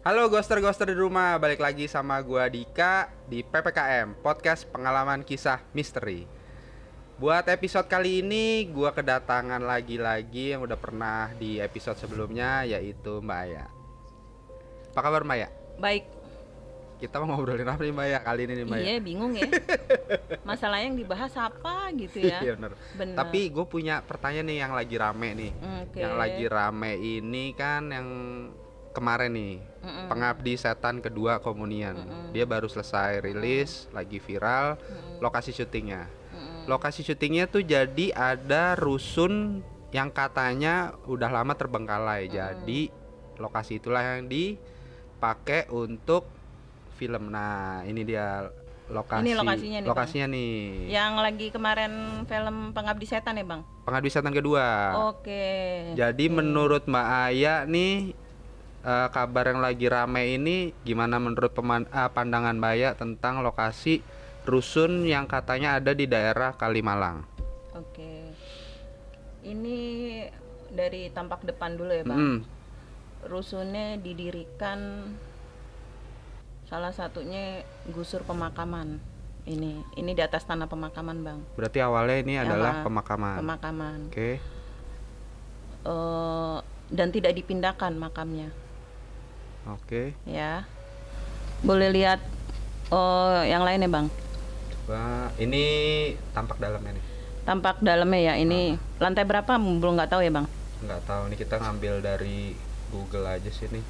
Halo Ghoster-Ghoster di rumah, balik lagi sama gua Dika di PPKM, Podcast Pengalaman Kisah Misteri. Buat episode kali ini gua kedatangan lagi-lagi yang udah pernah di episode sebelumnya, yaitu Mbak Aya. Apa kabar Mbak Aya? Baik. Kita mau ngobrolin apa nih Mbak Aya kali ini nih Mbak Aya? Iya, bingung ya. Masalah yang dibahas apa gitu ya. Iya bener. Tapi gue punya pertanyaan nih yang lagi rame nih. Yang lagi rame ini kan yang kemarin nih, Pengabdi Setan Kedua Komunian. Dia baru selesai rilis, lagi viral. Lokasi syutingnya. Lokasi syutingnya tuh jadi ada rusun yang katanya udah lama terbengkalai. Jadi lokasi itulah yang dipakai untuk film. Nah, ini dia lokasi. Ini lokasinya nih. Lokasinya Bang. nih. Yang lagi kemarin film Pengabdi Setan ya, Bang? Pengabdi Setan Kedua. Oke. Jadi menurut Mbak Aya nih, kabar yang lagi rame ini gimana menurut pandangan Mbak Aya tentang lokasi rusun yang katanya ada di daerah Kalimalang? Oke. Ini dari tampak depan dulu ya, Bang. Rusunnya didirikan salah satunya gusur pemakaman. Ini di atas tanah pemakaman, Bang. Berarti awalnya ini adalah pemakaman. Pemakaman. Oke. Dan tidak dipindahkan makamnya. Oke. Ya. Boleh lihat yang lainnya, Bang. Coba ini tampak dalamnya nih. Tampak dalamnya ya. Ini lantai berapa? Belum nggak tahu ya, Bang. Nggak tahu, ini kita ngambil dari Google aja sih nih.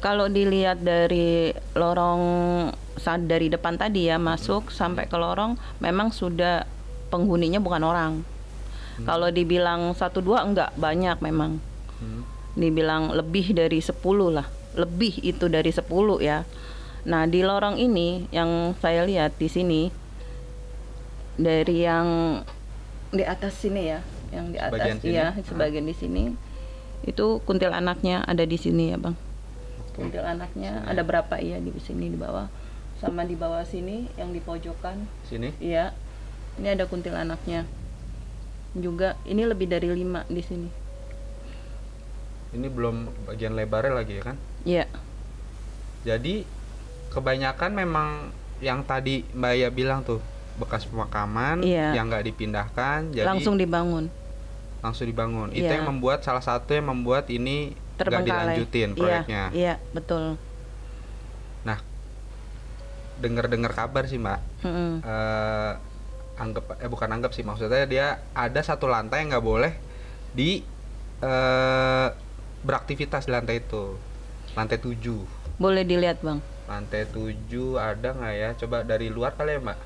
Kalau dilihat dari lorong saat dari depan tadi ya masuk sampai ke lorong, memang sudah penghuninya bukan orang. Kalau dibilang 1-2 enggak, banyak memang. Dibilang lebih dari 10 lah. Lebih itu dari 10 ya. Nah, di lorong ini yang saya lihat di sini dari yang di atas sini ya, yang di atas ya, sebagian di sini itu kuntilanaknya ada di sini ya, Bang. Kuntilanaknya ada berapa ya di sini di bawah, sama di bawah sini yang di pojokan sini. Iya, ini ada kuntilanaknya juga. Ini lebih dari 5 di sini. Ini belum bagian lebarnya lagi ya kan? Iya. Jadi kebanyakan memang yang tadi Mbak Aya bilang tuh bekas pemakaman yang nggak dipindahkan, jadi langsung dibangun. Itu yang membuat salah satu yang membuat ini nggak dilanjutin proyeknya. Iya, betul. Nah, dengar kabar sih Mbak, bukan anggap sih, maksudnya dia ada satu lantai yang nggak boleh di beraktivitas di lantai itu, lantai 7. Boleh dilihat, Bang. Lantai 7 ada nggak ya? Coba dari luar kali ya Mbak,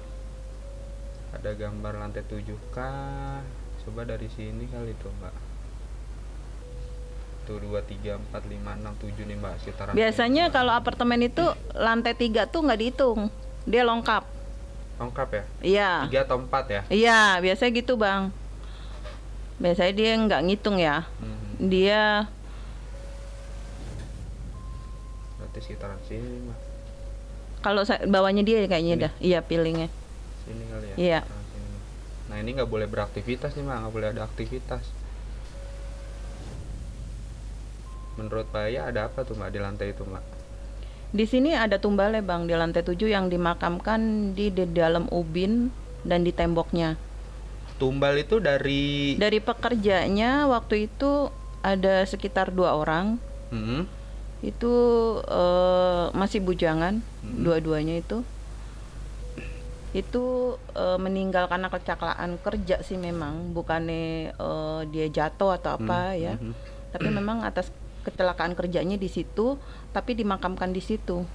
ada gambar lantai 7 kah? Coba dari sini kali tuh Mbak. 1, 2, 3, 4, 5, 6, 7 nih Mbak, sekitaran. Biasanya kalau apartemen itu lantai 3 tuh nggak dihitung, dia lengkap. Lengkap ya? Iya. 3 atau 4 ya? Iya, biasanya gitu Bang. Biasanya dia nggak ngitung ya. Dia berarti sekitaran sini Mbak. Kalau bawahnya dia kayaknya dah, iya pilingnya. Sini kali ya? Iya. Nah ini nggak boleh beraktivitas nih Mbak, nggak boleh ada aktivitas. Menurut Pak Aya ada apa tuh Mbak di lantai itu Mbak? Di sini ada tumbalnya Bang, di lantai 7 yang dimakamkan di dalam ubin dan di temboknya. Tumbal itu dari pekerjanya waktu itu ada sekitar 2 orang. Itu masih bujangan, dua-duanya itu meninggal karena kecelakaan kerja sih memang, bukannya dia jatuh atau apa ya. Tapi memang atas kecelakaan kerjanya di situ, tapi dimakamkan di situ.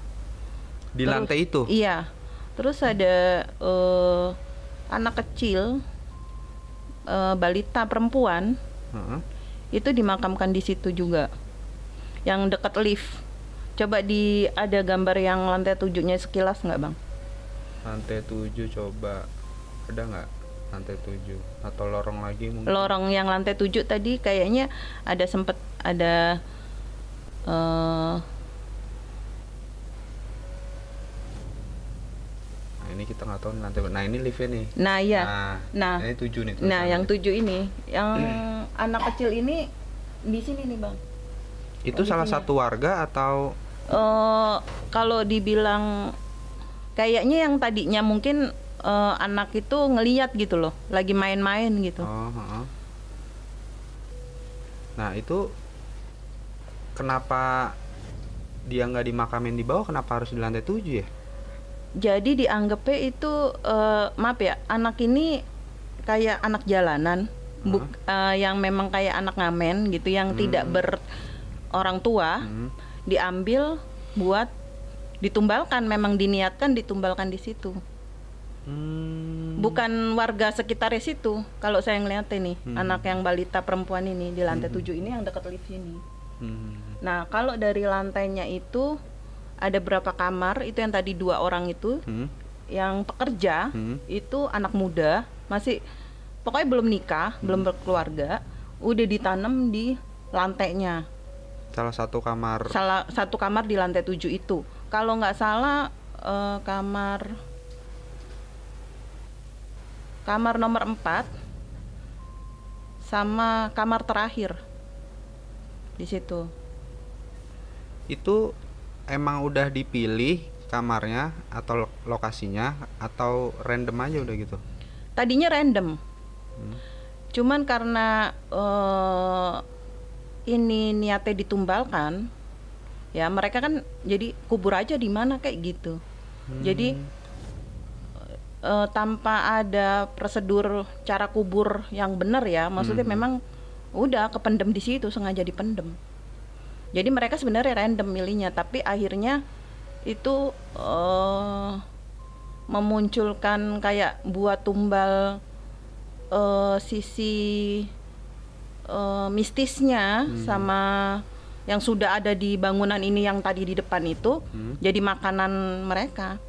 Di lantai itu? Iya. Terus ada anak kecil, balita perempuan, itu dimakamkan di situ juga, yang dekat lift. Coba ada gambar yang lantai 7-nya sekilas nggak Bang? Lantai 7 coba ada nggak? Lantai 7 atau lorong lagi mungkin? Lorong yang lantai 7 tadi kayaknya sempat ada Nah ini kita nggak tahu lantai. Nah ini liftnya nih. Nah iya. Nah ini 7 nih. Nah yang 7 ini, yang anak kecil ini di sini nih Bang. Itu salah satu warga atau? Kalau dibilang kayaknya yang tadinya mungkin anak itu ngeliat gitu loh, lagi main-main gitu. Nah itu kenapa dia nggak dimakamin di bawah, kenapa harus di lantai 7 ya? Jadi dianggapnya itu maaf ya, anak ini kayak anak jalanan, yang memang kayak anak ngamen gitu, yang tidak berorang tua, diambil buat ditumbalkan, memang diniatkan ditumbalkan di situ. Bukan warga sekitar situ. Kalau saya ngeliat ini, anak yang balita perempuan ini di lantai 7 ini yang dekat lift sini. Nah, kalau dari lantainya itu ada berapa kamar, itu yang tadi 2 orang itu, yang pekerja, itu anak muda, masih pokoknya belum nikah, belum berkeluarga, udah ditanam di lantainya. Salah satu kamar di lantai 7 itu. Kalau nggak salah kamar nomor 4 sama kamar terakhir di situ. Itu emang udah dipilih kamarnya atau lokasinya atau random aja udah gitu? Tadinya random. Cuman karena ini niatnya ditumbalkan, ya mereka kan jadi kubur aja di mana kayak gitu. Jadi tanpa ada prosedur cara kubur yang benar ya, maksudnya memang udah kependem di situ, sengaja dipendem. Jadi mereka sebenarnya random milihnya, tapi akhirnya itu memunculkan kayak buat tumbal sisi mistisnya sama yang sudah ada di bangunan ini yang tadi di depan itu, jadi makanan mereka.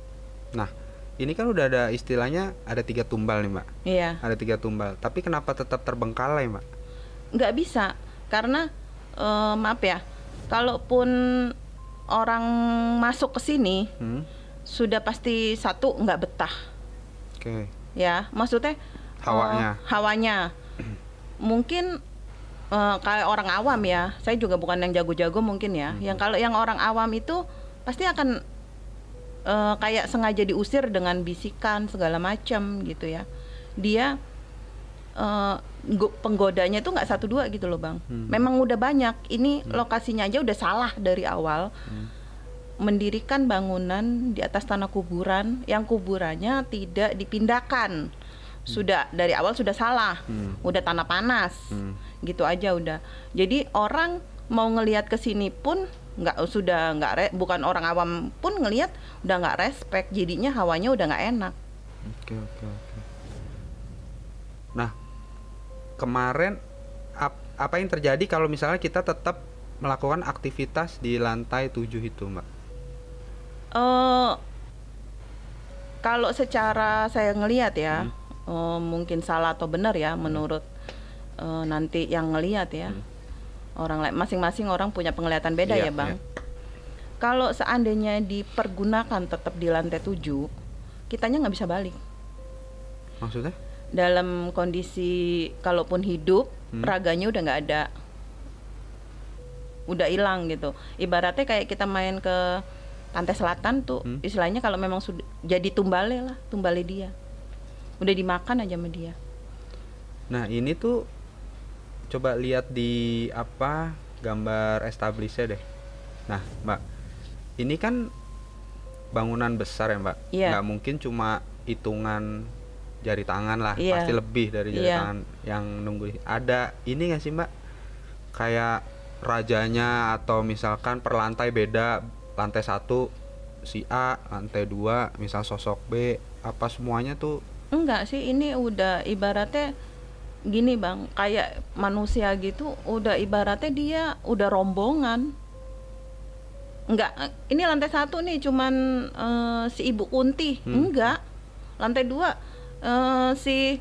Nah, ini kan udah ada istilahnya ada 3 tumbal nih Mbak. Iya. Ada 3 tumbal, tapi kenapa tetap terbengkalai Mbak? Nggak bisa, karena maaf ya, kalaupun orang masuk ke sini, sudah pasti satu nggak betah. Oke. Ya, maksudnya hawanya. Mungkin kayak orang awam ya, saya juga bukan yang jago-jago mungkin ya. Yang kalau yang orang awam itu pasti akan kayak sengaja diusir dengan bisikan segala macam gitu ya. Dia penggodanya itu nggak 1-2 gitu loh Bang. Memang udah banyak. Ini lokasinya aja udah salah dari awal. Mendirikan bangunan di atas tanah kuburan yang kuburannya tidak dipindahkan. Sudah dari awal sudah salah. Udah tanah panas. Gitu aja udah. Jadi orang mau ngelihat ke sini pun bukan orang awam pun ngelihat udah nggak respect, jadinya hawanya udah nggak enak. Oke. Nah, kemarin apa yang terjadi kalau misalnya kita tetap melakukan aktivitas di lantai 7 itu, Mbak? Kalau secara saya ngelihat ya, mungkin salah atau benar ya menurut nanti yang ngelihat ya. Orang masing-masing orang punya penglihatan beda ya Bang. Kalau seandainya dipergunakan tetap di lantai 7, kitanya nggak bisa balik. Maksudnya? Dalam kondisi kalaupun hidup, raganya udah nggak ada, udah hilang gitu. Ibaratnya kayak kita main ke pantai selatan tuh, istilahnya kalau memang sudah jadi tumbale dia, udah dimakan aja sama dia. Nah ini tuh coba lihat di gambar establishnya deh. Nah Mbak, ini kan bangunan besar ya Mbak. Nggak mungkin cuma hitungan jari tangan lah, pasti lebih dari jari tangan yang nunggu. Ada ini nggak sih Mbak, kayak rajanya atau misalkan per lantai beda, lantai 1 si A, lantai 2 misal sosok B, apa semuanya tuh? Enggak sih, ini udah ibaratnya gini Bang, kayak manusia gitu, udah ibaratnya dia udah rombongan. Enggak, ini lantai 1 nih cuman si Ibu Kunti, enggak. Lantai 2 si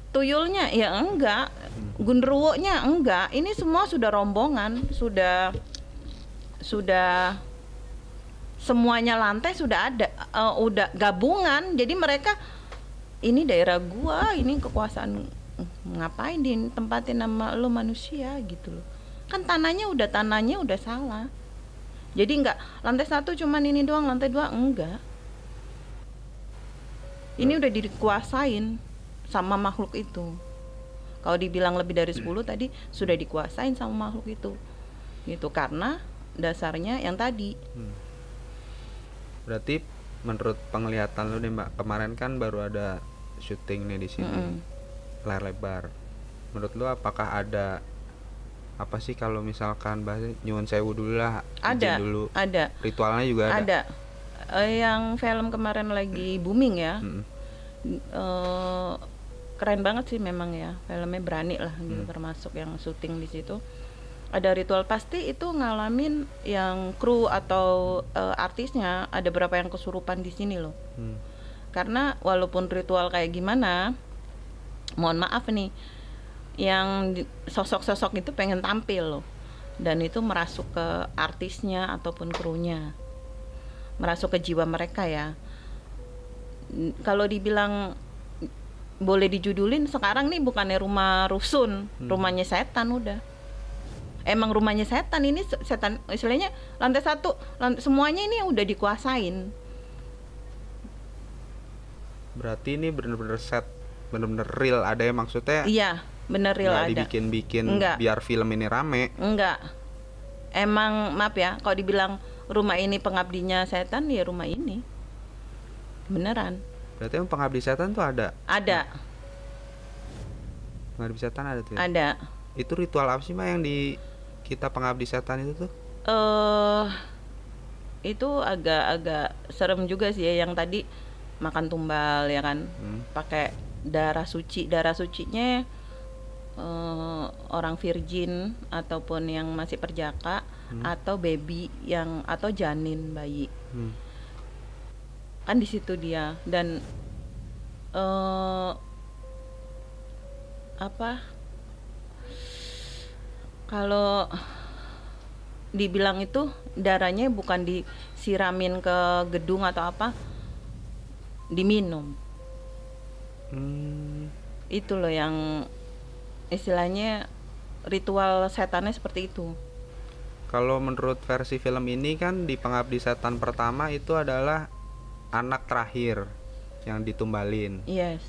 tuyulnya ya enggak, gundruwonya enggak. Ini semua sudah rombongan, sudah semuanya lantai sudah ada, udah gabungan. Jadi mereka ini daerah gua, ini kekuasaan, ngapain ditempatin nama lo manusia gitu loh. kan tanahnya udah salah. Jadi enggak lantai 1 cuman ini doang, lantai 2 enggak. Ini udah dikuasain sama makhluk itu. Kalau dibilang lebih dari 10 tadi sudah dikuasain sama makhluk itu. Gitu, karena dasarnya yang tadi. Berarti menurut penglihatan lu nih Mbak, kemarin kan baru ada syuting nih di sini. Layar lebar. Menurut lu apakah ada apa sih kalau misalkan bahasa nyuwun sewu dulu lah, ada dulu. Ada Ritualnya juga ada. Yang film kemarin lagi booming ya. Keren banget sih memang ya, filmnya berani lah gitu, termasuk yang syuting di situ. Ada ritual, pasti itu ngalamin yang kru atau artisnya ada berapa yang kesurupan di sini loh. Karena walaupun ritual kayak gimana, mohon maaf nih, yang sosok-sosok itu pengen tampil loh, dan itu merasuk ke artisnya ataupun krunya, merasuk ke jiwa mereka ya. Kalau dibilang boleh dijudulin sekarang nih bukannya rumah rusun, rumahnya setan udah. Emang rumahnya setan, ini setan istilahnya lantai 1, semuanya ini udah dikuasain. Berarti ini bener-bener set, bener-bener real, ada yang maksudnya? Iya, bener real ada. Nggak dibikin-bikin biar film ini rame? Enggak. Emang maaf ya, kalau dibilang rumah ini pengabdinya setan, ya rumah ini. Beneran. Berarti emang pengabdi setan tuh ada? Ada. Pengabdi setan ada tuh ya? Ada. Itu ritual apa sih Mbak yang di kita pengabdi setan itu tuh? Itu agak serem juga sih ya, yang tadi makan tumbal ya kan, pakai darah suci. Darah sucinya orang virgin ataupun yang masih perjaka, atau baby yang atau janin bayi. Kan di situ dia. Dan kalau dibilang itu darahnya bukan disiramin ke gedung atau apa, diminum. Itu loh yang istilahnya ritual setannya seperti itu. Kalau menurut versi film ini kan di pengabdi setan pertama itu adalah anak terakhir yang ditumbalin. Yes.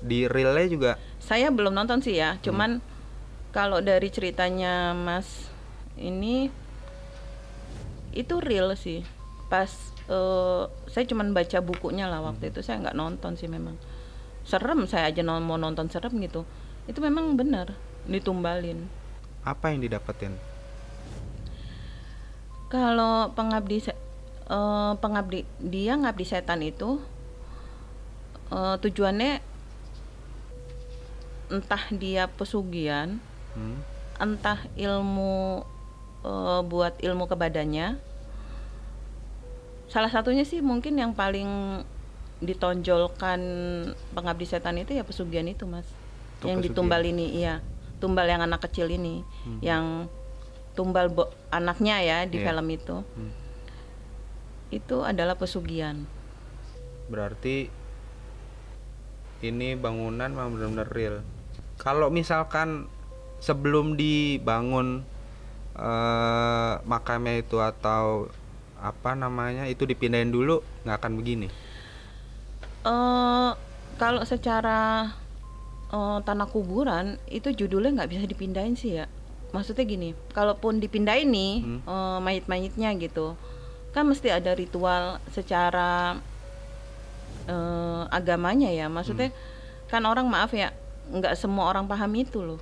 Di realnya juga? Saya belum nonton sih ya, cuman kalau dari ceritanya Mas ini itu real sih. Pas saya cuman baca bukunya lah waktu itu, saya nggak nonton sih. Memang serem, saya aja mau nonton serem gitu. Itu memang benar ditumbalin. Apa yang didapetin? Kalau pengabdi dia ngabdi setan itu tujuannya entah dia pesugihan, entah ilmu buat ilmu ke badannya. Salah satunya sih mungkin yang paling ditonjolkan pengabdi setan itu ya pesugihan itu Mas. Yang ditumbal ini, iya, tumbal yang anak kecil ini, yang tumbal anaknya ya di film itu. Itu adalah pesugihan. Berarti ini bangunan memang benar-benar real. Kalau misalkan sebelum dibangun makamnya itu atau apa namanya itu dipindahin dulu, nggak akan begini? Kalau secara tanah kuburan itu judulnya nggak bisa dipindahin sih ya. Maksudnya gini, kalaupun dipindahin nih mayit-mayitnya gitu, kan mesti ada ritual secara agamanya ya. Maksudnya kan orang, maaf ya, nggak semua orang paham itu loh.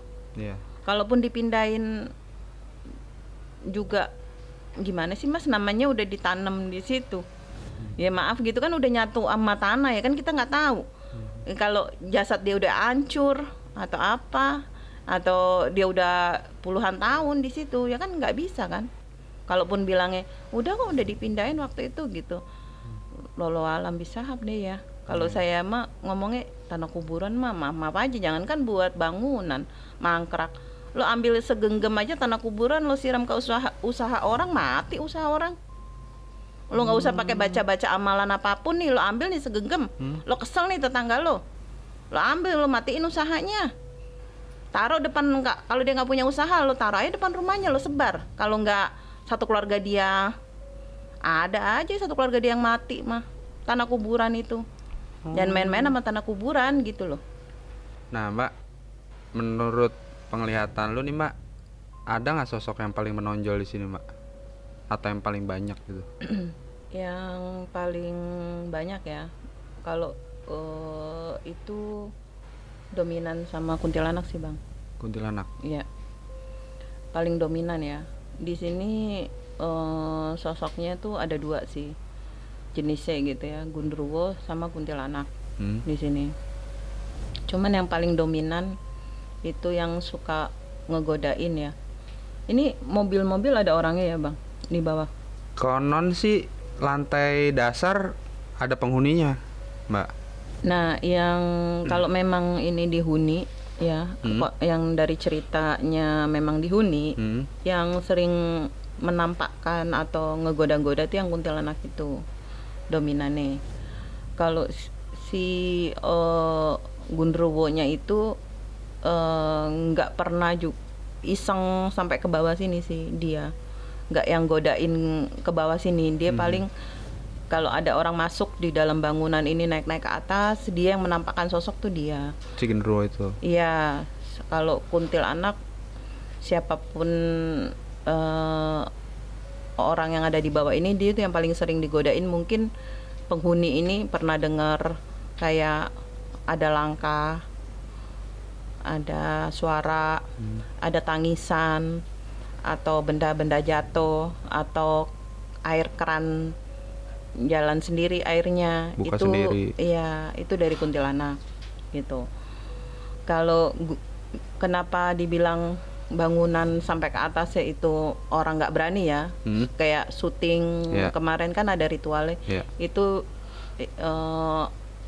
Kalaupun dipindahin juga gimana sih Mas, namanya udah ditanam di situ. Ya maaf gitu kan, udah nyatu sama tanah ya kan, kita nggak tahu. Kalau jasad dia udah hancur atau apa, atau dia udah puluhan tahun di situ, ya kan nggak bisa kan. Kalaupun bilangnya udah kok, udah dipindahin waktu itu gitu, lolo alam bisa deh ya. Kalau saya mah ngomongnya tanah kuburan mah maaf aja, jangan kan buat bangunan mangkrak. Lo ambil segenggam aja tanah kuburan, lo siram ke usaha orang, mati usaha orang. Lo nggak usah pakai baca-baca amalan apapun nih, lo ambil nih segenggam, lo kesel nih tetangga lo ambil, lo matiin usahanya. taruh depan, nggak, kalau dia nggak punya usaha lo taruh aja depan rumahnya, lo sebar. Kalau nggak satu keluarga dia, ada aja satu keluarga dia yang mati mah, tanah kuburan itu. Jangan main-main sama tanah kuburan gitu loh. Nah Mbak, menurut penglihatan lu nih Mbak, ada nggak sosok yang paling menonjol di sini Mbak, atau yang paling banyak gitu? Yang paling banyak ya, kalau itu dominan sama kuntilanak sih Bang. Kuntilanak? Iya, paling dominan ya. Di sini sosoknya tuh ada dua sih jenisnya gitu ya, Gundurwo sama kuntilanak di sini. Cuman yang paling dominan itu yang suka ngegodain ya. Ini mobil-mobil ada orangnya ya Bang di bawah? Konon sih lantai dasar ada penghuninya Mbak. Nah, yang kalau memang ini dihuni ya, yang dari ceritanya memang dihuni, yang sering menampakkan atau ngegoda-goda itu yang kuntilanak itu dominannya. Kalau si Gundurwo-nya itu nggak pernah iseng sampai ke bawah sini sih dia, nggak yang godain ke bawah sini. Dia paling kalau ada orang masuk di dalam bangunan ini naik-naik ke atas, dia yang menampakkan sosok tuh dia. Si Gundurwo itu? Iya. Kalau kuntilanak, siapapun orang yang ada di bawah ini, dia tuh yang paling sering digodain. Mungkin penghuni ini pernah dengar kayak ada langkah, ada suara, ada tangisan, atau benda-benda jatuh, atau air keran jalan sendiri airnya. Buka itu sendiri. Iya, itu dari kuntilanak gitu. Kalau kenapa dibilang bangunan sampai ke atas ya, itu orang nggak berani ya. Kayak syuting kemarin kan ada ritualnya. Itu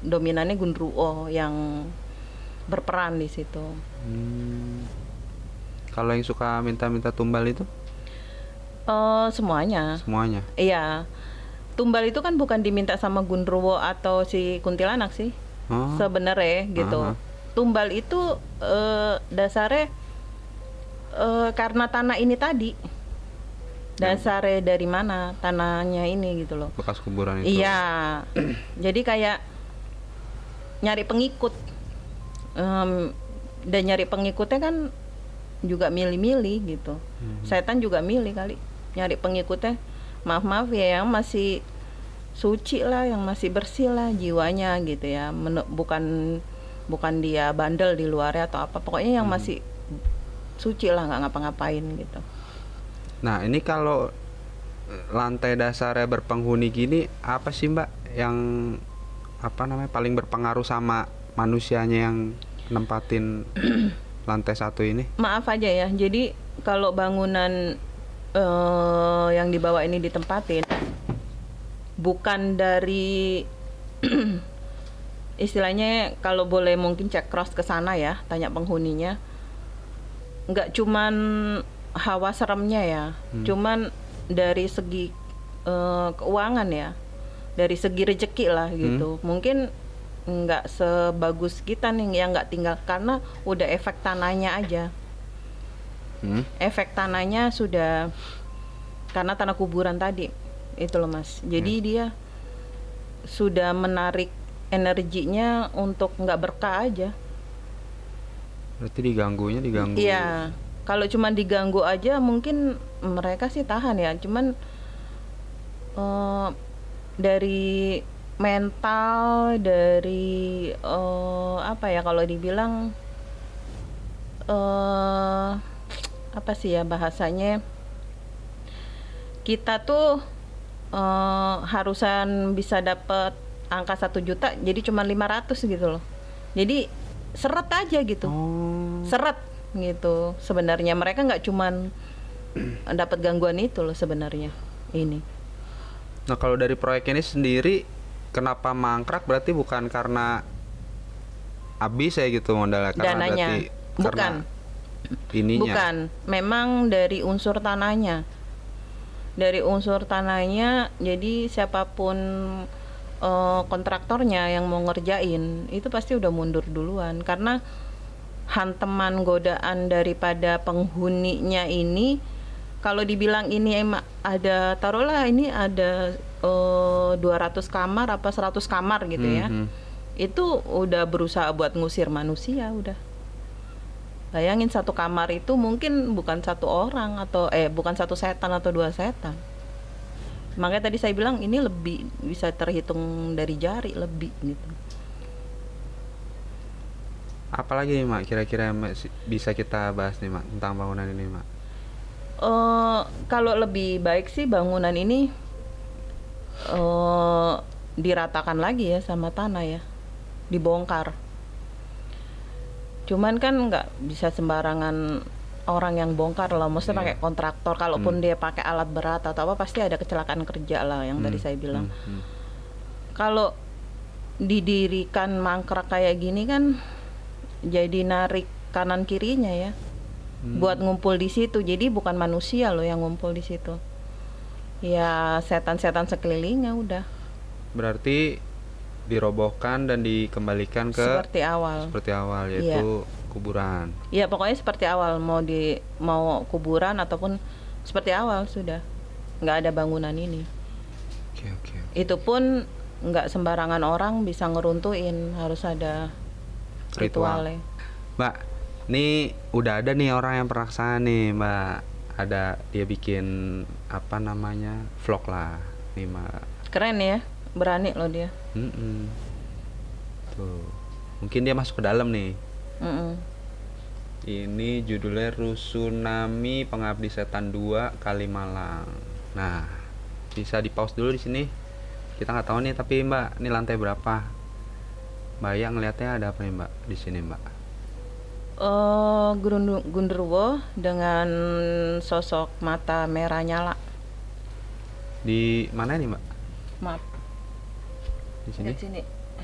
dominannya Gundurwo yang berperan di situ. Kalau yang suka minta-minta tumbal itu? Semuanya. Semuanya? Iya. Tumbal itu kan bukan diminta sama Gundurwo atau si kuntilanak sih, sebenarnya gitu. Tumbal itu dasarnya karena tanah ini tadi. Dasarnya dari mana tanahnya ini gitu loh. Bekas kuburan itu? Iya. Jadi kayak nyari pengikut. Dan nyari pengikutnya kan juga milih-milih gitu. Setan juga milih kali nyari pengikutnya. Maaf ya, yang masih suci lah, yang masih bersih lah jiwanya gitu ya. Bukan dia bandel di luarnya atau apa, pokoknya yang masih suci lah, nggak ngapa-ngapain gitu. Nah ini kalau lantai dasarnya berpenghuni gini, apa sih Mbak yang paling berpengaruh sama manusianya yang nempatin lantai satu ini? Maaf aja ya, jadi kalau bangunan yang di bawah ini ditempatin bukan dari istilahnya, kalau boleh mungkin cek cross ke sana ya, tanya penghuninya, nggak cuman hawa seremnya ya, cuman dari segi keuangan ya, dari segi rezeki lah gitu. Mungkin nggak sebagus kita nih yang nggak tinggal, karena udah efek tanahnya aja. Efek tanahnya sudah, karena tanah kuburan tadi itu loh Mas. Jadi dia sudah menarik energinya untuk nggak berkah aja. Berarti diganggu. Iya, kalau cuma diganggu aja mungkin mereka sih tahan ya. Cuman dari mental, dari kalau dibilang apa sih ya bahasanya, kita tuh harusan bisa dapat angka 1 juta, jadi cuma 500 gitu loh. Jadi seret aja gitu. Seret gitu. Sebenarnya mereka nggak cuman dapat gangguan itu loh sebenarnya ini. Nah kalau dari proyek ini sendiri kenapa mangkrak, berarti bukan karena habis ya gitu modalnya, karena dananya. Bukan. Ininya. Bukan, memang dari unsur tanahnya. Dari unsur tanahnya, jadi siapapun kontraktornya yang mau ngerjain itu pasti udah mundur duluan, karena hanteman godaan daripada penghuninya ini, kalau dibilang ini emang ada, taruhlah ini ada 200 kamar apa 100 kamar gitu ya. Itu udah berusaha buat ngusir manusia udah. Bayangin satu kamar itu mungkin bukan satu orang atau bukan satu setan atau 2 setan. Makanya tadi saya bilang ini lebih bisa terhitung dari jari lebih gitu. Apalagi nih Mak kira-kira bisa kita bahas nih Mak tentang bangunan ini Mak? Kalau lebih baik sih bangunan ini diratakan lagi ya sama tanah ya, dibongkar. Cuman kan nggak bisa sembarangan orang yang bongkar lah, mesti pakai kontraktor. Kalaupun dia pakai alat berat atau apa, pasti ada kecelakaan kerja lah yang tadi saya bilang. Kalau didirikan mangkrak kayak gini kan jadi narik kanan kirinya ya, buat ngumpul di situ. Jadi bukan manusia loh yang ngumpul di situ, ya setan-setan sekelilingnya udah. Berarti dirobohkan dan dikembalikan ke seperti awal yaitu kuburan. Iya pokoknya seperti awal, mau kuburan ataupun seperti awal sudah, nggak ada bangunan ini. Oke. Itu pun nggak sembarangan orang bisa ngeruntuhin, harus ada ritualnya. Mbak, nih udah ada nih orang yang pernah kesana nih Mbak, ada dia bikin apa namanya vlog lah nih Mbak. Keren ya, berani loh dia. Tuh, mungkin dia masuk ke dalam nih. Ini judulnya Rusunami Pengabdi Setan 2 Kalimalang. Nah, bisa di pause dulu di sini. Kita nggak tahu nih, tapi Mbak, ini lantai berapa? Mbak yang ngeliatnya ada apa nih Mbak di sini Mbak? Gundurwo dengan sosok mata merah nyala. Di mana nih Mbak? Maaf. Di sini?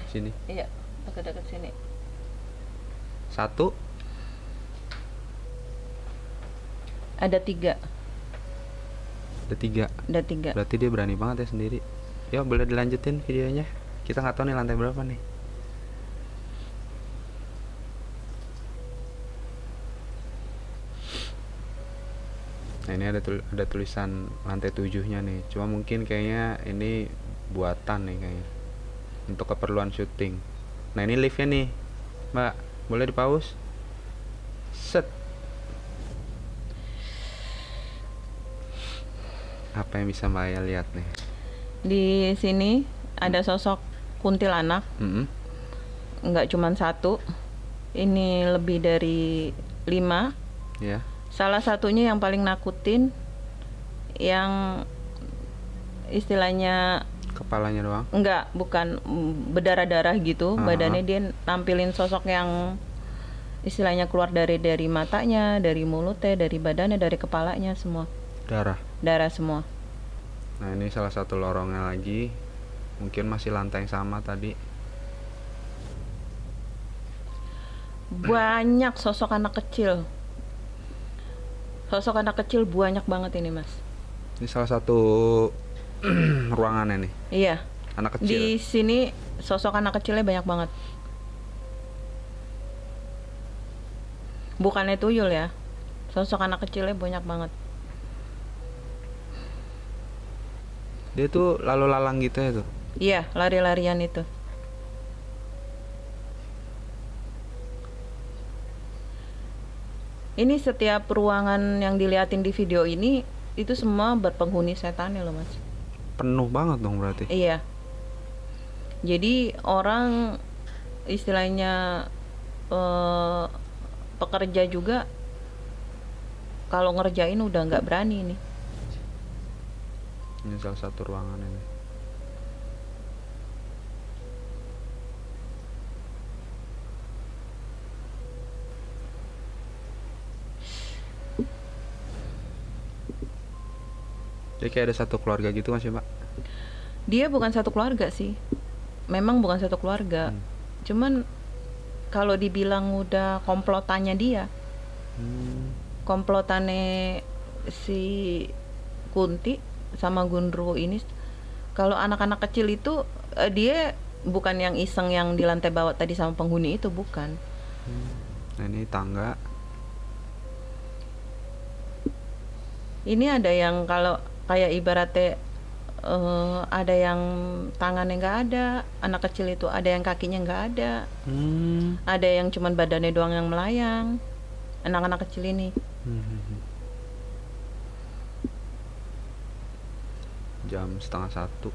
Sini? Iya, dekat-dekat sini. Satu? Ada 3. Ada tiga. Berarti dia berani banget ya sendiri. Yuk boleh dilanjutin videonya. Kita nggak tahu nih lantai berapa nih. Nah ini ada tulisan lantai 7-nya nih. Cuma mungkin kayaknya ini buatan nih kayaknya, untuk keperluan syuting. Nah ini liftnya nih Mbak, boleh di pause? Set. Apa yang bisa Mbak Aya lihat nih? Di sini ada sosok kuntilanak. Nggak cuma 1, ini lebih dari 5. Ya. Salah satunya yang paling nakutin, yang istilahnya kepalanya doang? Enggak, bukan, berdarah-darah gitu. Badannya dia nampilin sosok yang istilahnya keluar dari matanya, dari mulutnya, dari badannya, dari kepalanya, semua darah semua. Nah ini salah satu lorongnya lagi, mungkin masih lantai yang sama tadi. Banyak sosok anak kecil banyak banget ini Mas. Ini salah satu ruangannya nih. Iya. Anak kecil. Di sini sosok anak kecilnya banyak banget. Bukannya tuyul ya. Sosok anak kecilnya banyak banget. Dia tuh lalu lalang gitu ya tuh. Iya, lari-larian itu. Ini setiap ruangan yang diliatin di video ini itu semua berpenghuni setan ya loh Mas. Penuh banget dong berarti. Iya. Jadi orang istilahnya pekerja juga kalau ngerjain udah nggak berani nih. Ini salah satu ruangan ini. Jadi kayak ada satu keluarga gitu kan sih Mbak? Dia bukan satu keluarga sih. Memang bukan satu keluarga. Cuman kalau dibilang udah komplotannya dia. Komplotannya si Kunti sama Gundurwo ini. Kalau anak-anak kecil itu dia bukan yang iseng yang di lantai bawah tadi sama penghuni itu, bukan. Nah ini tangga. Ini ada yang kalau kayak ibaratnya ada yang tangannya nggak ada, anak kecil itu ada yang kakinya nggak ada, ada yang cuman badannya doang yang melayang, anak-anak kecil ini. Jam 12:30.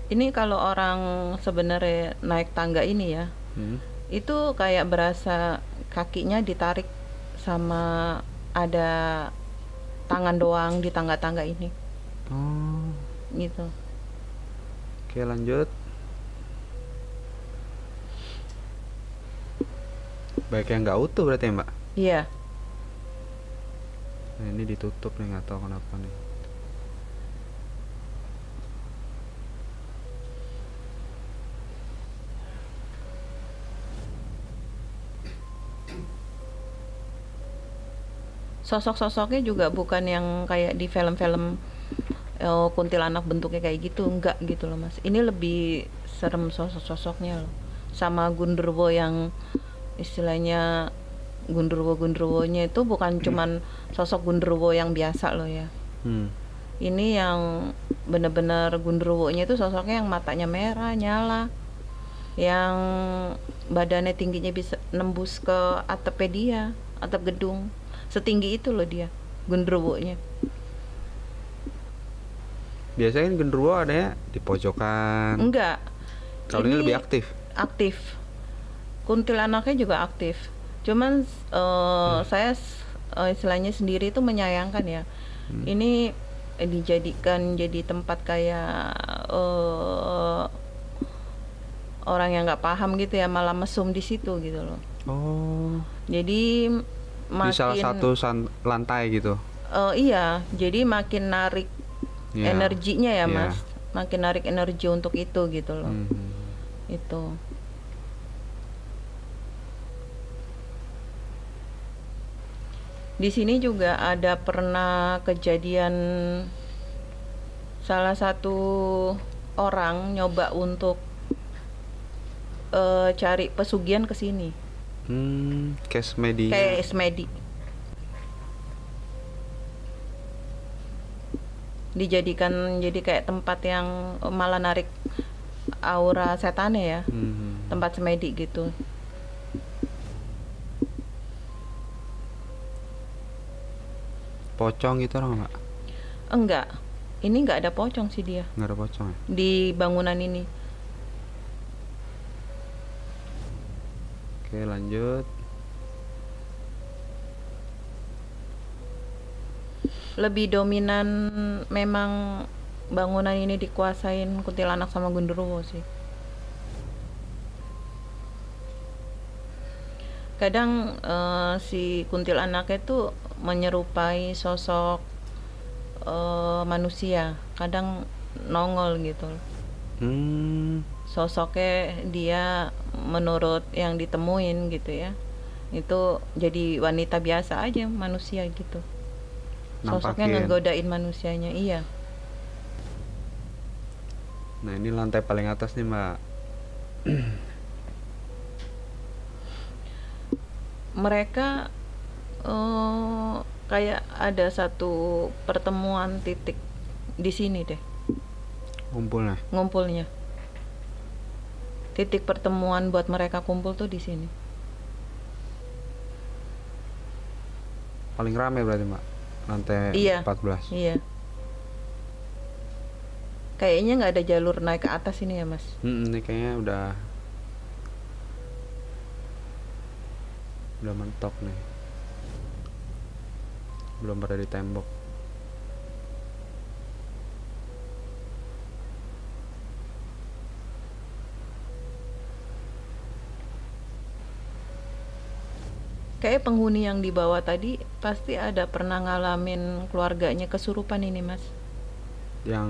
Ini kalau orang sebenarnya naik tangga ini ya, itu kayak berasa kakinya ditarik sama ada tangan doang di tangga-tangga ini. Oh. Gitu. Oke, lanjut. Baik yang nggak utuh berarti ya, Mbak? Iya. Nah, ini ditutup nih, nggak tahu kenapa nih. Sosok-sosoknya juga bukan yang kayak di film-film kuntilanak bentuknya kayak gitu, enggak gitu loh Mas. Ini lebih serem sosok-sosoknya loh. Sama Gundurwo yang istilahnya Gundurwo-Gundurwonya itu bukan cuman sosok Gundurwo yang biasa loh ya. Ini yang bener-bener Gundurwonya itu sosoknya yang matanya merah, nyala, yang badannya tingginya bisa nembus ke atapnya dia, atap gedung. Setinggi itu loh dia, Gundurwonya. Biasanya kan genderuwo adanya di pojokan. Enggak. Kalau ini lebih aktif. Aktif. Kuntilanaknya juga aktif. Cuman saya istilahnya sendiri itu menyayangkan ya. Ini dijadikan jadi tempat kayak orang yang nggak paham gitu ya, malah mesum di situ gitu loh. Oh. Jadi makin, di salah satu lantai gitu. Iya, jadi makin narik energinya ya Mas, makin narik energi untuk itu gitu loh. Itu. Di sini juga ada pernah kejadian salah satu orang nyoba untuk cari pesugihan ke sini. Kayak semedi. Kayak semedi. Dijadikan jadi kayak tempat yang malah narik aura setannya ya. Tempat semedi gitu. Pocong gitu orang nggak? Enggak. Ini nggak ada pocong sih dia. Nggak ada pocong ya? Di bangunan ini. Oke, lanjut. Lebih dominan memang bangunan ini dikuasain kuntilanak sama Gundurwo sih. Kadang si kuntilanaknya tuh menyerupai sosok manusia, kadang nongol gitu. Sosoknya dia menurut yang ditemuin gitu ya, itu jadi wanita biasa aja, manusia gitu. Sosoknya ngegodain manusianya, iya. Nah ini lantai paling atas nih Mbak. Mereka kayak ada satu pertemuan titik di sini deh. Ngumpulnya. Titik pertemuan buat mereka kumpul tuh di sini. Paling ramai berarti Mbak. Lantai 14. Iya. Kayaknya nggak ada jalur naik ke atas ini ya Mas. Ini kayaknya udah mentok nih. Belum pada di tembok. Kayak penghuni yang di bawah tadi pasti ada pernah ngalamin keluarganya kesurupan ini Mas. Yang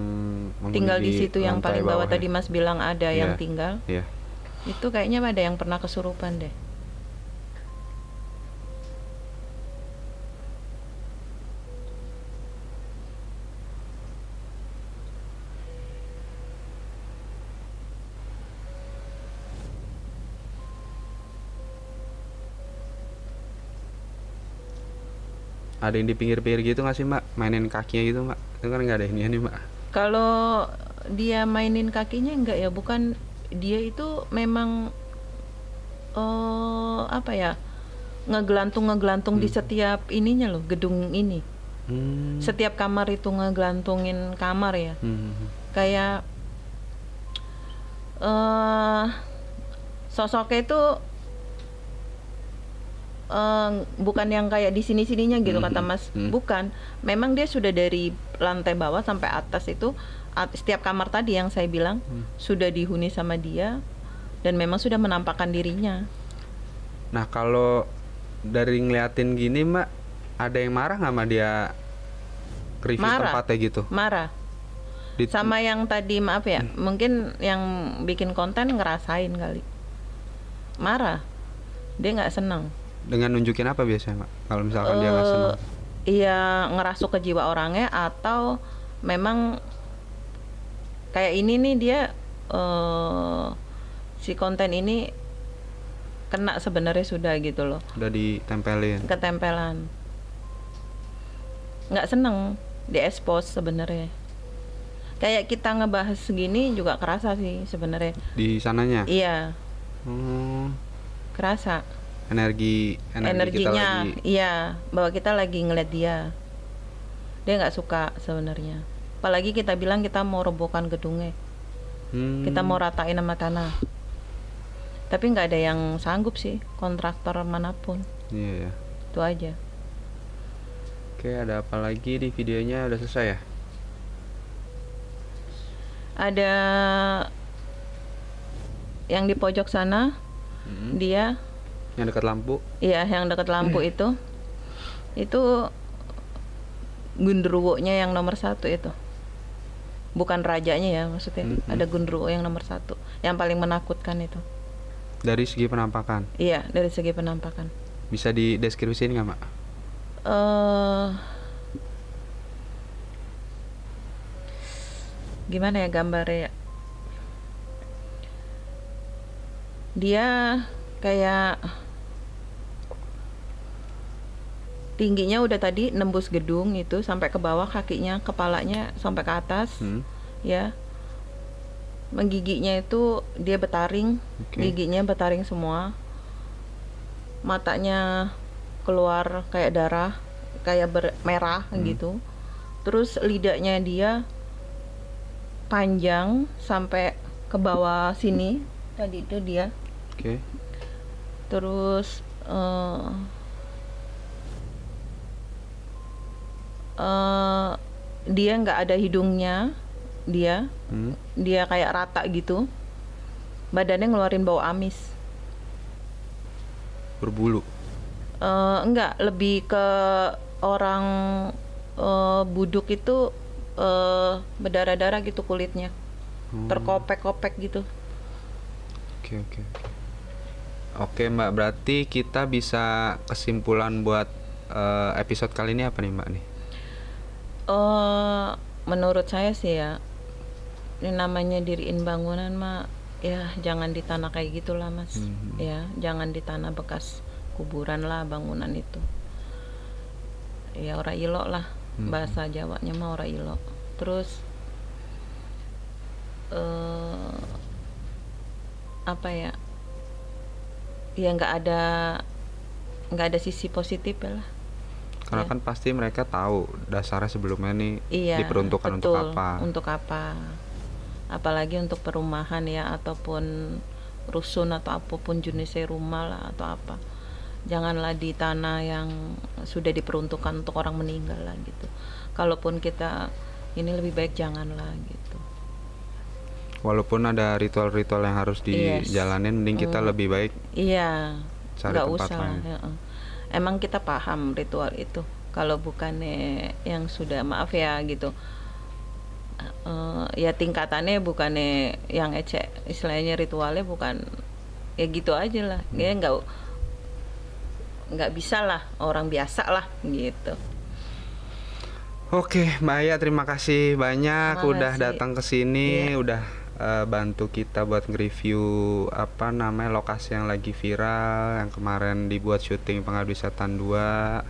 tinggal di situ yang paling bawah ya? Tadi Mas bilang ada yang tinggal. Iya. Itu kayaknya ada yang pernah kesurupan deh. Ada yang di pinggir-pinggir gitu nggak sih Mbak? Mainin kakinya gitu Mbak? Itu kan nggak ada ini nih Mbak. Kalau dia mainin kakinya enggak ya, bukan, dia itu memang apa ya, ngegelantung di setiap ininya loh, gedung ini. Setiap kamar itu ngegelantungin kamar ya. Kayak sosoknya itu bukan yang kayak di sini-sininya gitu kata Mas. Bukan, memang dia sudah dari lantai bawah sampai atas itu, setiap kamar tadi yang saya bilang sudah dihuni sama dia, dan memang sudah menampakkan dirinya. Nah kalau dari ngeliatin gini Mbak, ada yang marah nggak sama dia review tempatnya gitu? Marah. Sama yang tadi, maaf ya, mungkin yang bikin konten ngerasain kali. Marah, dia nggak senang. Dengan nunjukin apa biasanya Mbak? Kalau misalkan dia nggak senang? Iya, ngerasuk ke jiwa orangnya, atau memang kayak ini nih dia si konten ini kena sebenarnya sudah gitu loh. Udah ditempelin. Ketempelan. Nggak seneng di-expose sebenarnya. Kayak kita ngebahas segini juga kerasa sih sebenarnya. Di sananya? Iya. Kerasa. Energinya kita lagi, iya, bahwa kita lagi ngeliat dia nggak suka sebenarnya. Apalagi kita bilang kita mau robohkan gedungnya, kita mau ratain sama tanah, tapi nggak ada yang sanggup sih, kontraktor manapun. Iya. Itu aja. Oke, ada apa lagi di videonya? Udah selesai ya? Ada yang di pojok sana, dia yang dekat lampu. Iya, yang dekat lampu itu gundurwonya yang nomor 1 itu, bukan rajanya ya maksudnya. Ada gundurwo yang nomor 1 yang paling menakutkan itu. Dari segi penampakan? Iya, dari segi penampakan. Bisa dideskripsiin nggak Mbak? Gimana ya gambarnya? Dia kayak tingginya udah tadi nembus gedung itu sampai ke bawah, kakinya, kepalanya sampai ke atas. Ya, menggiginya itu dia betaring. Giginya betaring semua, matanya keluar kayak darah, kayak merah gitu. Terus lidahnya dia panjang sampai ke bawah sini tadi itu dia. Terus dia nggak ada hidungnya, dia kayak rata gitu, badannya ngeluarin bau amis. Berbulu? Enggak, lebih ke orang buduk itu, berdarah-darah gitu kulitnya, terkopek-kopek gitu. Oke Mbak, berarti kita bisa kesimpulan buat episode kali ini apa nih Mbak nih? Menurut saya sih ya, ini namanya diriin bangunan mah ya jangan di tanah kayak gitulah Mas. Ya, jangan di tanah bekas kuburan lah bangunan itu. Ya ora ilok lah, bahasa Jawanya mah ora ilok. Terus apa ya? Ya nggak ada sisi positif ya lah. Karena kan pasti mereka tahu dasarnya sebelumnya nih diperuntukkan betul, untuk apa. Apalagi untuk perumahan ya, ataupun rusun atau apapun jenisnya rumah lah atau apa. Janganlah di tanah yang sudah diperuntukkan untuk orang meninggal lah gitu. Kalaupun kita ini lebih baik janganlah gitu. Walaupun ada ritual-ritual yang harus dijalanin, mending kita lebih baik cari tempat lain. Emang kita paham ritual itu, kalau bukannya yang sudah, maaf ya gitu, ya tingkatannya bukannya yang ecek, istilahnya ritualnya bukan ya gitu aja lah. Ya nggak bisa lah, orang biasa lah gitu. Oke, Mbak Aya, terima kasih banyak udah datang ke sini, udah bantu kita buat nge-review lokasi yang lagi viral, yang kemarin dibuat syuting Pengabdi Setan 2.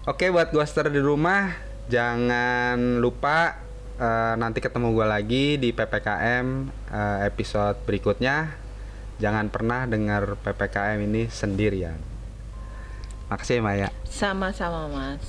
Oke, buat ghoster di rumah jangan lupa nanti ketemu gue lagi di PPKM episode berikutnya. Jangan pernah dengar PPKM ini sendirian. Makasih ya Maya. Sama-sama Mas.